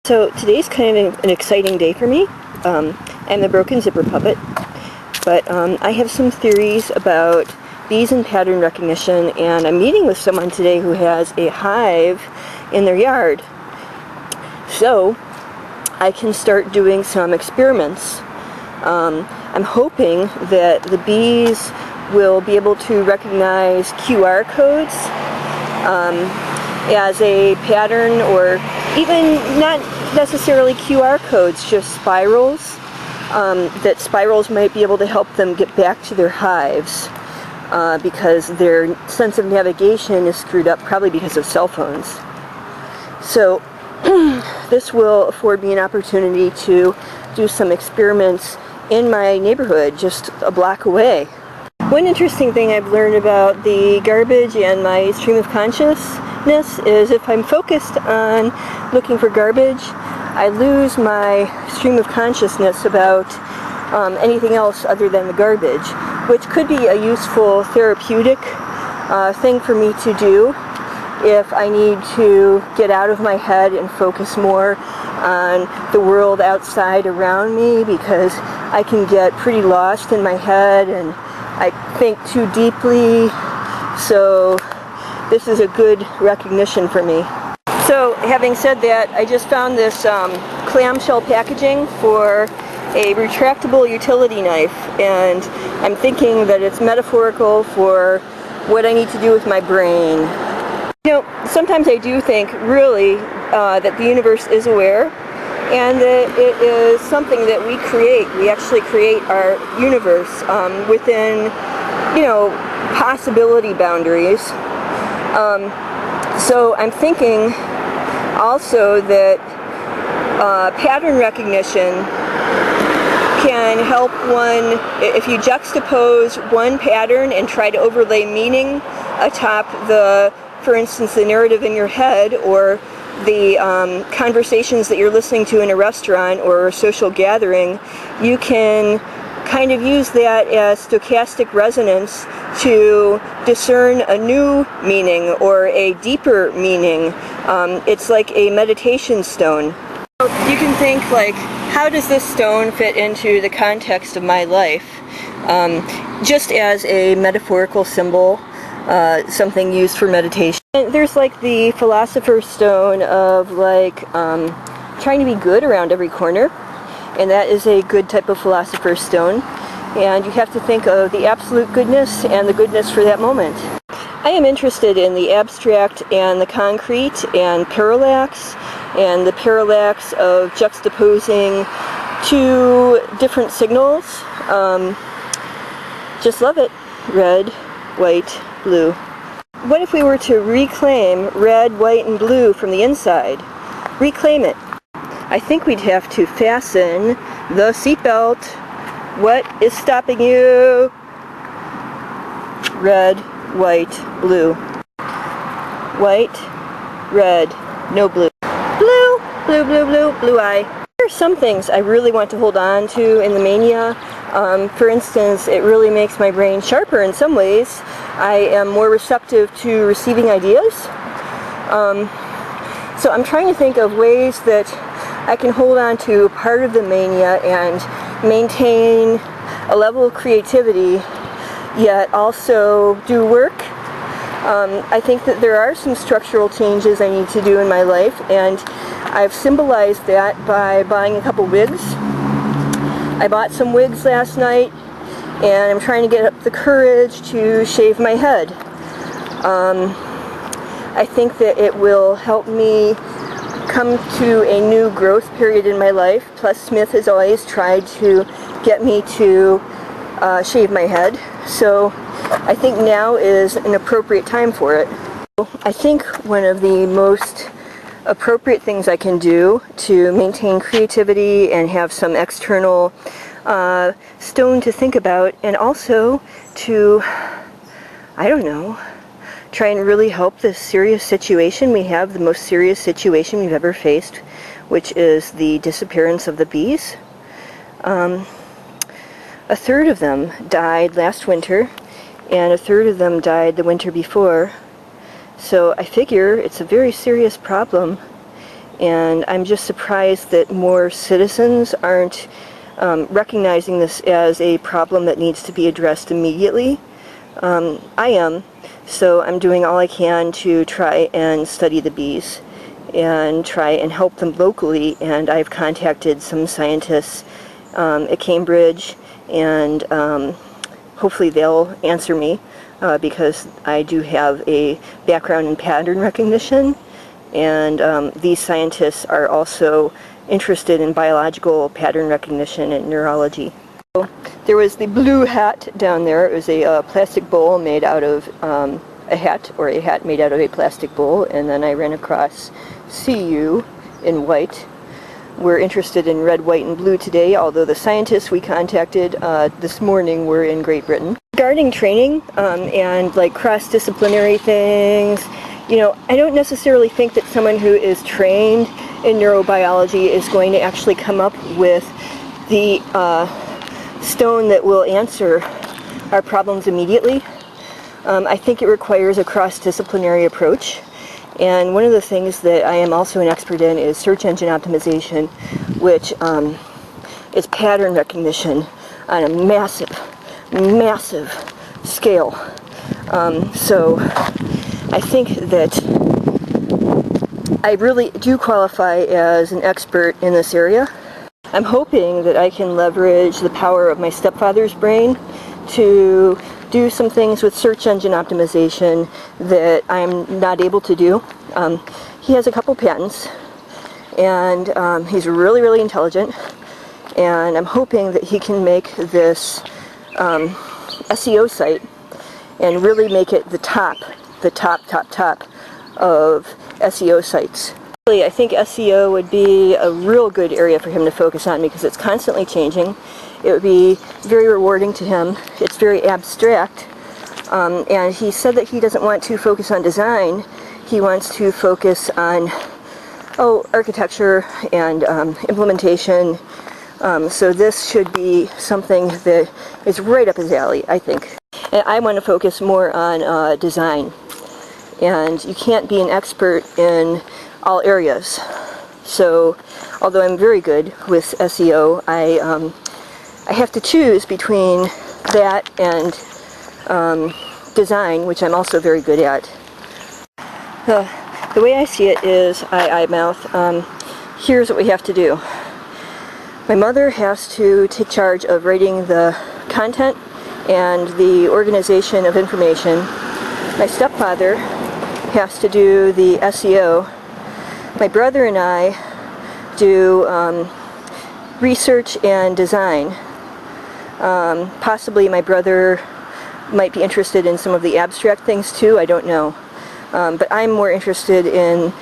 So today's kind of an exciting day for me. I'm the broken zipper puppet, but I have some theories about bees and pattern recognition, and I'm meeting with someone today who has a hive in their yard. So I can start doing some experiments. I'm hoping that the bees will be able to recognize QR codes as a pattern, or even not necessarily QR codes, just spirals, that spirals might be able to help them get back to their hives because their sense of navigation is screwed up, probably because of cell phones. So this will afford me an opportunity to do some experiments in my neighborhood just a block away. One interesting thing I've learned about the garbage and my stream of consciousness is if I'm focused on looking for garbage, I lose my stream of consciousness about anything else other than the garbage, which could be a useful therapeutic thing for me to do if I need to get out of my head and focus more on the world outside around me, because I can get pretty lost in my head and I think too deeply. So this is a good recognition for me. So having said that, I just found this clamshell packaging for a retractable utility knife, and I'm thinking that it's metaphorical for what I need to do with my brain. You know, sometimes I do think really that the universe is aware, and that it is something that we create. We actually create our universe within, possibility boundaries. So I'm thinking also that pattern recognition can help one, if you juxtapose one pattern and try to overlay meaning atop for instance, the narrative in your head, or the conversations that you're listening to in a restaurant or a social gathering, you can kind of use that as stochastic resonance to discern a new meaning or a deeper meaning. It's like a meditation stone. You can think, like, how does this stone fit into the context of my life? Just as a metaphorical symbol, something used for meditation. And there's like the Philosophers Stone of trying to be good around every corner, and that is a good type of Philosopher's Stone, and you have to think of the absolute goodness and the goodness for that moment. I am interested in the abstract and the concrete and parallax, and the parallax of juxtaposing two different signals. Just love it. Red, white, blue. What if we were to reclaim red, white, and blue from the inside? Reclaim it. I think we'd have to fasten the seatbelt. What is stopping you? Red, white, blue. White, red, no blue. Blue, blue, blue, blue, blue eye. There are some things I really want to hold on to in the mania. For instance, it really makes my brain sharper in some ways. I am more receptive to receiving ideas. So I'm trying to think of ways that I can hold on to part of the mania and maintain a level of creativity, yet also do work. I think that there are some structural changes I need to do in my life, and I've symbolized that by buying a couple wigs. I bought some wigs last night, and I'm trying to get up the courage to shave my head. I think that it will help me come to a new growth period in my life. Plus, Smith has always tried to get me to shave my head, so I think now is an appropriate time for it. I think one of the most appropriate things I can do to maintain creativity and have some external stone to think about, and also to, I don't know, try and really help this serious situation we have, the most serious situation we've ever faced, which is the disappearance of the bees. A third of them died last winter, and a third of them died the winter before. So I figure it's a very serious problem, And I'm just surprised that more citizens aren't recognizing this as a problem that needs to be addressed immediately. I am, so I'm doing all I can to try and study the bees and try and help them locally, and I've contacted some scientists at Cambridge, and hopefully they'll answer me because I do have a background in pattern recognition, and these scientists are also interested in biological pattern recognition and neurology. So there was the blue hat down there. It was a plastic bowl made out of a hat, or a hat made out of a plastic bowl, and then I ran across CU in white. We're interested in red, white, and blue today, although the scientists we contacted this morning were in Great Britain. Regarding training and like cross-disciplinary things, you know, I don't necessarily think that someone who is trained in neurobiology is going to actually come up with the stone that will answer our problems immediately. I think it requires a cross-disciplinary approach. And one of the things that I am also an expert in is search engine optimization, which is pattern recognition on a massive, massive scale. So I think that I really do qualify as an expert in this area. I'm hoping that I can leverage the power of my stepfather's brain to do some things with search engine optimization that I'm not able to do. He has a couple patents, and he's really, really intelligent, and I'm hoping that he can make this SEO site and really make it the top of SEO sites. I think SEO would be a real good area for him to focus on because it's constantly changing. It would be very rewarding to him. It's very abstract, and he said that he doesn't want to focus on design. He wants to focus on architecture and implementation. So this should be something that is right up his alley, I think. And I want to focus more on design. And you can't be an expert in all areas. So, although I'm very good with SEO, I have to choose between that and design, which I'm also very good at. The way I see it is eye, mouth. Here's what we have to do. My mother has to take charge of writing the content and the organization of information. My stepfather has to do the SEO. My brother and I do research and design. Possibly my brother might be interested in some of the abstract things too, I don't know. But I'm more interested in